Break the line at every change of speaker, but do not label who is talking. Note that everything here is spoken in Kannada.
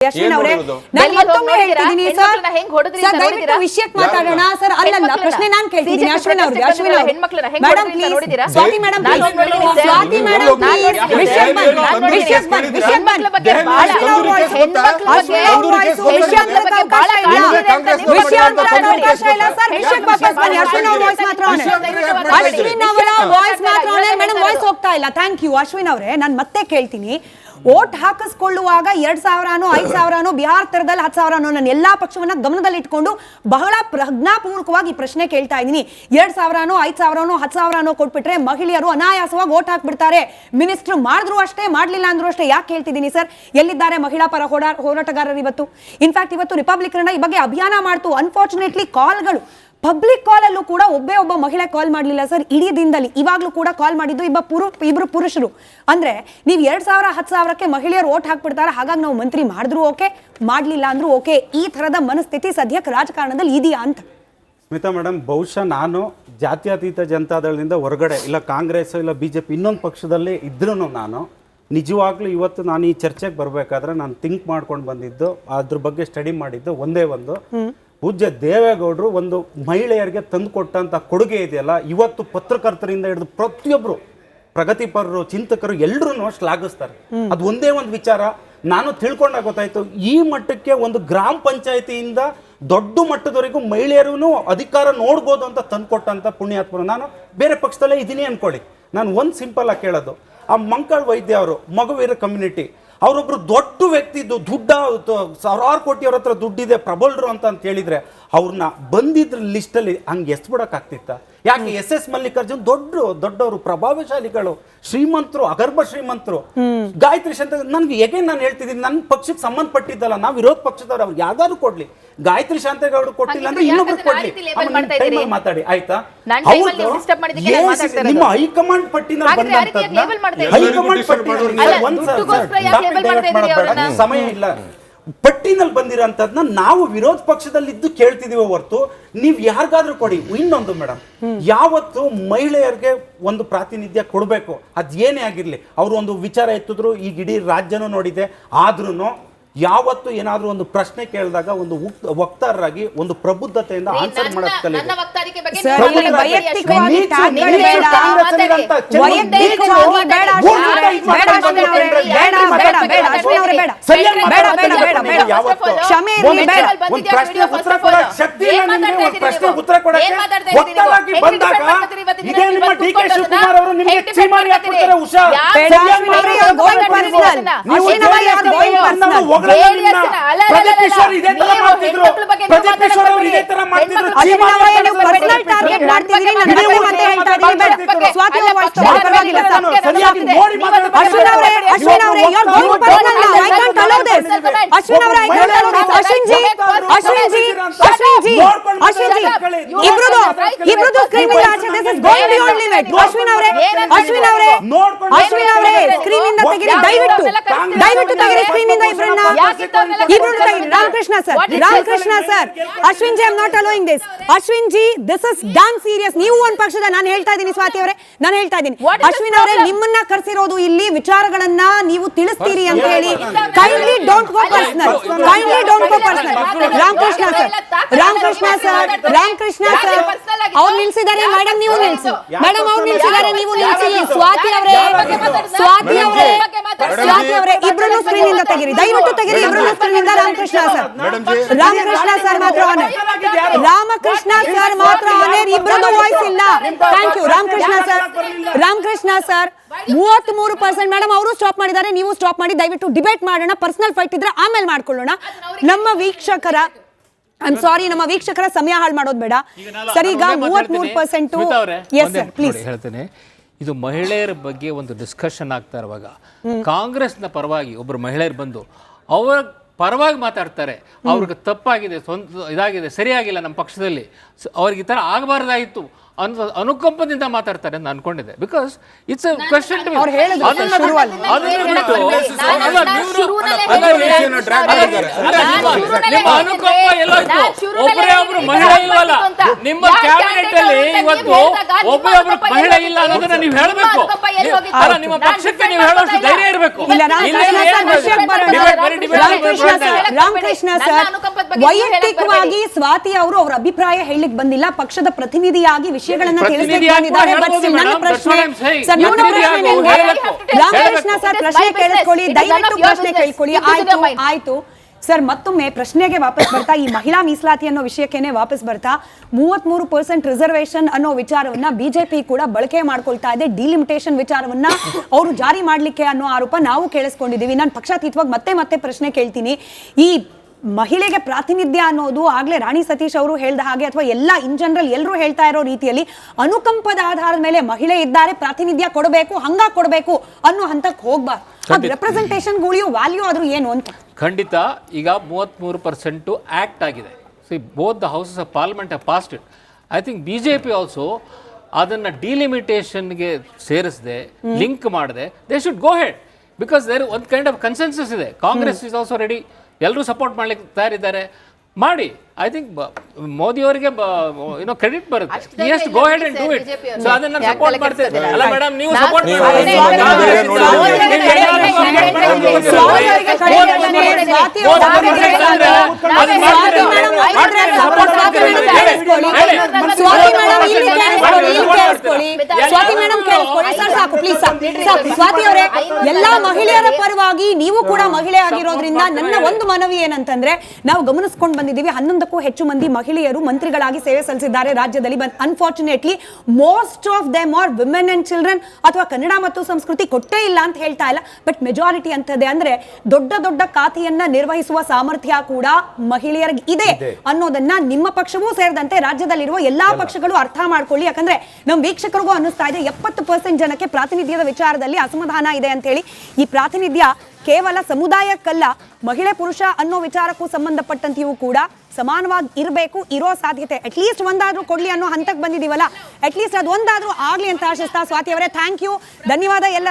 ಅಶ್ವಿನ್ ಅವರೇ ನಾನು ಮತ್ತೊಮ್ಮೆ ಹೇಳ್ತಿದ್ದೀನಿ ಸರ್ ದಯವಿಟ್ಟು ವಿಷಯಕ್ಕೆ ಮಾತಾಡೋಣ ಸರ್ ಅಲ್ಲಲ್ಲ ಪ್ರಶ್ನೆ ನಾನು ಕೇಳ್ತಿದ್ದೀನಿ ಅಶ್ವಿನ್ ಅವರು madam please Swati madam Swati madam Ashwin ಅವರ ವಾಯ್ಸ್ ಮಾತ್ರ ಮೇಡಮ್ ವಾಯ್ಸ್ ಹೋಗ್ತಾ ಇಲ್ಲ ಥ್ಯಾಂಕ್ ಯು ಅಶ್ವಿನ್ ಅವರೇ ನಾನು ಮತ್ತೆ ಕೇಳ್ತೀನಿ ವೋಟ್ ಹಾಕಿಸ್ಕೊಳ್ಳುವಾಗ 2,000ನೋ 5,000ನೋ ಬಿಹಾರ ತರದಲ್ಲಿ 10,000ನೋ ನಾನು ಎಲ್ಲಾ ಪಕ್ಷವನ್ನ ಗಮನದಲ್ಲಿ ಇಟ್ಕೊಂಡು ಬಹಳ ಪ್ರಜ್ಞಾಪೂರ್ವಕವಾಗಿ ಪ್ರಶ್ನೆ ಕೇಳ್ತಾ ಇದ್ದೀನಿ 2,000ನೋ 5,000ನೋ 10,000ನೋ ಕೊಟ್ಬಿಟ್ರೆ ಮಹಿಳೆಯರು ಅನಾಯಾಸವಾಗಿ ವೋಟ್ ಹಾಕ್ಬಿಡ್ತಾರೆ ಮಿನಿಸ್ಟರ್ ಮಾಡಿದ್ರು ಅಷ್ಟೇ ಮಾಡ್ಲಿಲ್ಲ ಅಂದ್ರೂ ಅಷ್ಟೇ ಯಾಕೆ ಹೇಳ್ತಿದ್ದೀನಿ ಸರ್ ಎಲ್ಲಿದ್ದಾರೆ ಮಹಿಳಾ ಪರ ಹೋರಾಟಗಾರರು ಇವತ್ತು ಇನ್ಫ್ಯಾಕ್ಟ್ ಇವತ್ತು ರಿಪಬ್ಲಿಕನ್ ಈ ಬಗ್ಗೆ ಅಭಿಯಾನ ಮಾಡ್ತು ಅನ್ಫಾರ್ಚುನೇಟ್ಲಿ ಕಾಲ್ಗಳು ಪಬ್ಲಿಕ್ ಕಾಲ್ ಅಲ್ಲೂ ಕೂಡ ಒಬ್ಬ ಮಹಿಳೆ ಕಾಲ್ ಮಾಡಲಿಲ್ಲ ಸರ್ ಇಡೀ ದಿನದಲ್ಲಿ ಇವಾಗ್ಲೂ ಕೂಡ ಕಾಲ್ ಮಾಡಿದ್ದು ಇಬ್ರು ಪುರುಷರು ಅಂದ್ರೆ ನೀವು 2,000 10,000ಕ್ಕೆ ಮಹಿಳೆಯರು ವೋಟ್ ಹಾಕ್ಬಿಡ್ತಾರೆ ಹಾಗಾಗಿ ನಾವು ಮಂತ್ರಿ ಮಾಡಿದ್ರು ಓಕೆ ಮಾಡ್ಲಿಲ್ಲ ಅಂದ್ರೂ ಓಕೆ ಈ ತರದ ಮನಸ್ಥಿತಿ ಸದ್ಯಕ್ಕೆ ರಾಜಕಾರಣದಲ್ಲಿ ಇದೆಯಾ ಅಂತ
ಸ್ಮಿತಾ ಮೇಡಮ್ ಬಹುಶಃ ನಾನು ಜಾತ್ಯತೀತ ಜನತಾದಳದಿಂದ ಹೊರಗಡೆ ಇಲ್ಲ ಕಾಂಗ್ರೆಸ್ ಇಲ್ಲ ಬಿಜೆಪಿ ಇನ್ನೊಂದು ಪಕ್ಷದಲ್ಲಿ ಇದ್ರೂ ನಾನು ನಿಜವಾಗ್ಲೂ ಇವತ್ತು ನಾನು ಈ ಚರ್ಚೆಗೆ ಬರಬೇಕಾದ್ರೆ ನಾನು ಥಿಂಕ್ ಮಾಡ್ಕೊಂಡು ಬಂದಿದ್ದು ಅದ್ರ ಬಗ್ಗೆ ಸ್ಟಡಿ ಮಾಡಿದ್ದು ಒಂದೇ ಒಂದು ಪೂಜ್ಯ ದೇವೇಗೌಡರು ಒಂದು ಮಹಿಳೆಯರಿಗೆ ತಂದು ಕೊಟ್ಟಂತ ಕೊಡುಗೆ ಇದೆಯಲ್ಲ ಇವತ್ತು ಪತ್ರಕರ್ತರಿಂದ ಹಿಡಿದು ಪ್ರತಿಯೊಬ್ಬರು ಪ್ರಗತಿಪರರು ಚಿಂತಕರು ಎಲ್ಲರೂ ಶ್ಲಾಘಿಸ್ತಾರೆ ಅದು ಒಂದೇ ಒಂದು ವಿಚಾರ ನಾನು ತಿಳ್ಕೊಂಡಾಗ ಗೊತ್ತಾಯ್ತು ಈ ಮಟ್ಟಕ್ಕೆ ಒಂದು ಗ್ರಾಮ ಪಂಚಾಯತಿಯಿಂದ ದೊಡ್ಡ ಮಟ್ಟದವರೆಗೂ ಮಹಿಳೆಯರೂ ಅಧಿಕಾರ ನೋಡ್ಬೋದು ಅಂತ ತಂದುಕೊಟ್ಟಂತ ಪುಣ್ಯಾತ್ಮರು ನಾನು ಬೇರೆ ಪಕ್ಷದಲ್ಲೇ ಇದೀನಿ ಅನ್ಕೊಳ್ಳಿ ನಾನು ಒಂದು ಸಿಂಪಲ್ ಆಗಿ ಕೇಳೋದು ಆ ಮಂಕಳ್ ವೈದ್ಯ ಅವರು ಮಗುವೀರ ಕಮ್ಯುನಿಟಿ ಅವರೊಬ್ರು ದೊಡ್ಡ ವ್ಯಕ್ತಿ ಸಾವಿರಾರು ಕೋಟಿ ಅವ್ರ ಹತ್ರ ದುಡ್ಡಿದೆ ಪ್ರಬಲರು ಅಂತ ಹೇಳಿದ್ರೆ ಅವ್ರನ್ನ ಬಂದಿದ್ರ ಲಿಸ್ಟಲ್ಲಿ ಹಂಗೆ ಎಸ್ಬಿಡಕ್ಕಾಗ್ತಿತ್ತ ಯಾಕೆ ಎಸ್ ಮಲ್ಲಿಕಾರ್ಜುನ್ ದೊಡ್ಡವರು ಪ್ರಭಾವಶಾಲಿಗಳು ಶ್ರೀಮಂತರು ಅಗರ್ಭ ಶ್ರೀಮಂತರು ಗಾಯತ್ರಿ ಅಂತ ನನ್ಗೆ ಹೇಗೆ ನಾನು ಹೇಳ್ತಿದ್ದೀನಿ ನನ್ನ ಪಕ್ಷಕ್ಕೆ ಸಂಬಂಧಪಟ್ಟಿದ್ದಲ್ಲ ನಾವು ವಿರೋಧ ಪಕ್ಷದವ್ರು ಅವ್ರಿಗೆ ಯಾವ್ದಾದ್ರು ಕೊಡ್ಲಿ ಗಾಯತ್ರಿ ಶಾಂತೇಗೌಡರು ಕೊಟ್ಟಿಲ್ಲ ಅಂದ್ರೆ ಇನ್ನೊಬ್ರು ಕೊಡ್ಲಿ ಮಾತಾಡಿ ಆಯ್ತಾ ನಿಮ್ಮ ಹೈಕಮಾಂಡ್ ಪಟ್ಟಿನ ಹೈಕಮಾಂಡ್ ಪಟ್ಟಿ ಸಮಯ ಇಲ್ಲ ಪಟ್ಟಿನಲ್ಲಿ ಬಂದಿರೋಂಥದ್ನ ನಾವು ವಿರೋಧ ಪಕ್ಷದಲ್ಲಿದ್ದು ಕೇಳ್ತಿದೀವಿ ಹೊರತು ನೀವ್ ಯಾರಿಗಾದ್ರೂ ಕೊಡಿ ಇನ್ನೊಂದು ಮೇಡಮ್ ಯಾವತ್ತು ಮಹಿಳೆಯರಿಗೆ ಒಂದು ಪ್ರಾತಿನಿಧ್ಯ ಕೊಡಬೇಕು ಅದೇನೇ ಆಗಿರ್ಲಿ ಅವರು ಒಂದು ವಿಚಾರ ಎತ್ತಿದ್ರು ಈಗ ಇಡೀ ರಾಜ್ಯನೂ ನೋಡಿದೆ ಆದ್ರೂ ಯಾವತ್ತು ಏನಾದ್ರೂ ಒಂದು ಪ್ರಶ್ನೆ ಕೇಳಿದಾಗ ಒಂದು ವಕ್ತಾರರಾಗಿ ಒಂದು ಪ್ರಬುದ್ಧತೆಯಿಂದ ಆನ್ಸರ್ ಮಾಡೋದು
Ramakrishna sir Ashwin G I am not allowing this Ashwin G this is done serious ನೀವು ಒಂದು ಪಕ್ಷದ ನಾನು ಹೇಳ್ತಾ ಇದ್ದೀನಿ ಸ್ವಾತಿ ಅವರೇ ನಾನು ಹೇಳ್ತಾ ಇದ್ದೀನಿ ಅಶ್ವಿನ್ ಅವರೇ ನಿಮ್ಮನ್ನ ಕರೆಸಿರೋದು ಇಲ್ಲಿ ವಿಚಾರಗಳನ್ನ ನೀವು ತಿಳಿಸ್ತೀರಿ ಅಂತ ಹೇಳಿ kindly don't go personal Ramakrishna sir ಅವ್ರು ನಿಲ್ಸಿದ್ದಾರೆ ಮೇಡಮ್ ನೀವು ನಿಲ್ಸಿ ಮೇಡಮ್ ಅವ್ರು ನಿಲ್ಸಿದ್ದಾರೆ ನೀವು ನಿಲ್ಸಿ ಸ್ವಾತಿ ಅವರೇ ಇಬ್ರು ಸ್ಕ್ರೀನ್ ಇಂದ ತೆಗಿರಿ ದಯವಿಟ್ಟು ತೆಗಿರಿ ಇಬ್ರು ಸ್ಕ್ರೀನ್ ಇಂದ ರಾಮಕೃಷ್ಣ ಸರ್ ಮಾತ್ರ ಆನೇರ್ ಇಬ್ರದ್ದು ವಾಯ್ಸ್ ಇಲ್ಲ thank you Ramakrishna sir 33% madam ಅವರು ಸ್ಟಾಪ್ ಮಾಡಿದ್ದಾರೆ ನೀವು ಸ್ಟಾಪ್ ಮಾಡಿ ದಯವಿಟ್ಟು ಡಿಬೇಟ್ ಮಾಡೋಣ ಪರ್ಸನಲ್ ಫೈಟ್ ಇದ್ರೆ ಆಮೇಲೆ ಮಾಡ್ಕೊಳ್ಳೋಣ ನಮ್ಮ ವೀಕ್ಷಕರ ಸಮಯ ಹಾಳು ಮಾಡೋದು ಬೇಡ ಸರ್ ಈಗ 33% ಎಸ್ ಸರ್ ಪ್ಲೀಸ್
ಹೇಳ್ತೇನೆ ಇದು ಮಹಿಳೆಯರ ಬಗ್ಗೆ ಒಂದು ಡಿಸ್ಕಷನ್ ಆಗ್ತಾ ಇರುವಾಗ ಕಾಂಗ್ರೆಸ್ನ ಪರವಾಗಿ ಒಬ್ಬರು ಮಹಿಳೆಯರು ಬಂದು ಅವರ ಪರವಾಗಿ ಮಾತಾಡ್ತಾರೆ ಅವ್ರಿಗೆ ತಪ್ಪಾಗಿದೆ ಇದಾಗಿದೆ ಸರಿಯಾಗಿಲ್ಲ ನಮ್ಮ ಪಕ್ಷದಲ್ಲಿ ಅವ್ರಿಗೆ ಈ ಥರ ಆಗಬಾರ್ದಾಯಿತು ಅನುಕಂಪದಿಂದ ಮಾತಾಡ್ತಾರೆ ಅಂತ ಅನ್ಕೊಂಡಿದ್ದೆ. Because it's a question to
ಅವ್ರು ಹೇಳಿದ್ರು ಶುರುವಲ್ಲಿ.
ನಿಮ್ಮ ಅನುಕಂಪ ಎಲ್ಲೋಯ್ತು? ಒಬ್ಬರೇ ಒಬ್ರು ಮಹಿಳೆ ಇಲ್ವಲ್ಲ ನಿಮ್ಮ ಕ್ಯಾಬಿನೆಟ್ ಅಲ್ಲಿ ಇವತ್ತು, ಒಬ್ಬರೊಬ್ರು ಮಹಿಳೆ ಇಲ್ಲ ಅನ್ನೋದನ್ನ ನೀವು ಹೇಳಬೇಕು. ಅಲ್ಲ, ನಿಮ್ಮ ಪಕ್ಷಕ್ಕೆ ನೀವು ಹೇಳೋಷ್ಟು ಧೈರ್ಯ ಇರಬೇಕು.
ರಾಮಕೃಷ್ಣ ಸರ್, ವೈಯಕ್ತಿಕವಾಗಿ ಸ್ವಾತಿ ಅವರು ಅವರ ಅಭಿಪ್ರಾಯ ಹೇಳಲಿಕ್ಕೆ ಬಂದಿಲ್ಲ, ಪಕ್ಷದ ಪ್ರತಿನಿಧಿಯಾಗಿ ವಿಷಯಗಳನ್ನ ತಿಳಿಸಲಿಕ್ಕೆ ಬಂದಿದ್ದಾರೆ. ನನ್ನ ಪ್ರಶ್ನೆ ಸರ್, ರಾಮಕೃಷ್ಣ ಸರ್ ಪ್ರಶ್ನೆ ಕೇಳಿಸ್ಕೊಳ್ಳಿ, ದಯವಿಟ್ಟು ಪ್ರಶ್ನೆ ಕೇಳ್ಕೊಳ್ಳಿ. ಆಯ್ತು ಸರ್, ಮತ್ತೊಮ್ಮೆ ಪ್ರಶ್ನೆಗೆ ವಾಪಸ್ ಬರ್ತಾ, ಈ ಮಹಿಳಾ ಮೀಸಲಾತಿ ಅನ್ನೋ ವಿಷಯಕ್ಕೇನೆ ವಾಪಸ್ ಬರ್ತಾ, 33% ರಿಸರ್ವೇಶನ್ ಅನ್ನೋ ವಿಚಾರವನ್ನ ಬಿಜೆಪಿ ಕೂಡ ಬಳಕೆ ಮಾಡ್ಕೊಳ್ತಾ ಇದೆ. ಡಿಲಿಮಿಟೇಷನ್ ವಿಚಾರವನ್ನ ಅವರು ಜಾರಿ ಮಾಡ್ಲಿಕ್ಕೆ ಅನ್ನೋ ಆರೋಪ ನಾವು ಕೇಳಿಸ್ಕೊಂಡಿದೀವಿ. ನಾನು ಪಕ್ಷಾತೀತವಾಗಿ ಮತ್ತೆ ಪ್ರಶ್ನೆ ಕೇಳ್ತೀನಿ. ಈ ಮಹಿಳೆಗೆ ಪ್ರಾತಿನಿಧ್ಯ ಅನ್ನೋದು ಆಗ್ಲೇ ರಾಣಿ ಸತೀಶ್ ಅವರು ಹೇಳ್ದ ಹಾಗೆ, ಅಥವಾ ಎಲ್ಲ ಇನ್ ಜನರಲ್ ಎಲ್ಲರೂ ಹೇಳ್ತಾ ಇರೋ ರೀತಿಯಲ್ಲಿ ಅನುಕಂಪದ ಆಧಾರದ ಮೇಲೆ ಮಹಿಳೆ ಇದ್ದಾರೆ, ಪ್ರಾತಿನಿಧ್ಯ ಕೊಡಬೇಕು, ಹಂಗ ಕೊಡಬೇಕು ಅನ್ನೋ ಹಂತಕ್ಕೆ ಹೋಗ್ಬಾರ್ದು. ಅದು ರೆಪ್ರೆಸೆಂಟೇಷನ್ ಗುಳಿಯೋ ವ್ಯಾಲ್ಯೂ ಆದ್ರೂ ಏನು ಅಂತ.
ಖಂಡಿತ. ಈಗ 33% ಆಕ್ಟ್ ಆಗಿದೆ. See both the houses of parliament have passed it. I think BJP also ಅದನ್ನ ಡಿಲಿಮಿಟೇಷನ್ಗೆ ಸೇರಿಸದೆ, ಲಿಂಕ್ ಮಾಡದೆ, they should go ahead. Because there ಒಂದು ಕೈಂಡ್ ಆಫ್ ಕನ್ಸೆನ್ಸಸ್ ಇದೆ. ಕಾಂಗ್ರೆಸ್ ಇಸ್ ಆಲ್ಸೋ ರೆಡಿ, ಎಲ್ಲರೂ ಸಪೋರ್ಟ್ ಮಾಡ್ಲಿಕ್ಕೆ ತಯಾರಿದ್ದಾರೆ, ಮಾಡಿ. ಐ ಥಿಂಕ್ ಮೋದಿ ಅವರಿಗೆ ಕ್ರೆಡಿಟ್ ಬರುತ್ತೆ. ಎಷ್ಟು go head and do it. So ಅದನ್ನ ನಾನು ಸಪೋರ್ಟ್ ಮಾಡ್ತೇನೆ. ಅಲ್ಲ ಮೇಡಮ್, ನೀವು ಸಪೋರ್ಟ್
ಸ್ವಾತಿ ಅವರೇ, ಎಲ್ಲಾ ಮಹಿಳೆಯರ ಪರವಾಗಿ ನೀವು ಕೂಡ ಮಹಿಳೆ ಆಗಿರೋದ್ರಿಂದ ನನ್ನ ಒಂದು ಮನವಿ ಏನಂತಂದ್ರೆ, ನಾವು ಗಮನಿಸ್ಕೊಂಡು ಬಂದಿದ್ದೀವಿ 11ಕ್ಕೂ ಹೆಚ್ಚು ಮಂದಿ ಮಹಿಳೆಯರು ಮಂತ್ರಿಗಳಾಗಿ ಸೇವೆ ಸಲ್ಲಿಸಿದ್ದಾರೆ ರಾಜ್ಯದಲ್ಲಿ. Unfortunately most of them are women and children, ಅಥವಾ ಕನ್ನಡ ಮತ್ತು ಸಂಸ್ಕೃತಿ ಕೊಟ್ಟೇ ಇಲ್ಲ ಅಂತ ಹೇಳ್ತಾ ಇಲ್ಲ, ಬಟ್ ಮೆಜಾರಿಟಿ ಅಂತದೆ. ಅಂದ್ರೆ ದೊಡ್ಡ ದೊಡ್ಡ ಖಾತೆಯನ್ನ ನಿರ್ವಹಿಸುವ ಸಾಮರ್ಥ್ಯ ಕೂಡ ಮಹಿಳೆಯರಿಗೆ ಇದೆ ಅನ್ನೋದನ್ನ ನಿಮ್ಮ ಪಕ್ಷವೂ ಸೇರಿದಂತೆ ರಾಜ್ಯದಲ್ಲಿರುವ ಎಲ್ಲಾ ಪಕ್ಷಗಳು ಅರ್ಥ ಮಾಡ್ಕೊಳ್ಳಿ. ಯಾಕಂದ್ರೆ ನಮ್ಮ ವೀಕ್ಷಕರಿಗೂ ಅನ್ನಿಸ್ತಾ ಇದೆ 70% ಜನಕ್ಕೆ ಪ್ರಾತಿನಿಧ್ಯದ ವಿಚಾರದಲ್ಲಿ ಅಸಮಾಧಾನ ಇದೆ ಅಂತ ಹೇಳಿ. ಈ ಪ್ರಾತಿನಿಧ್ಯ ಕೇವಲ ಸಮುದಾಯಕ್ಕಲ್ಲ, ಮಹಿಳೆ ಪುರುಷ ಅನ್ನೋ ವಿಚಾರಕ್ಕೂ ಸಂಬಂಧಪಟ್ಟಂತೆಯೂ ಕೂಡ ಸಮಾನವಾಗಿ ಇರಬೇಕು, ಇರೋ ಸಾಧ್ಯತೆ ಅಟ್ಲೀಸ್ಟ್ ಒಂದಾದ್ರೂ ಕೊಡ್ಲಿ ಅನ್ನೋ ಹಂತಕ್ಕೆ ಬಂದಿದೀವಲ್ಲ, ಅಟ್ಲೀಸ್ಟ್ ಅದು ಒಂದಾದ್ರೂ ಆಗ್ಲಿ ಅಂತ ಆಶಿಸ್ತಾ ಸ್ವಾತಿ ಅವರೇ ಥ್ಯಾಂಕ್ ಯು, ಧನ್ಯವಾದ ಎಲ್ಲ.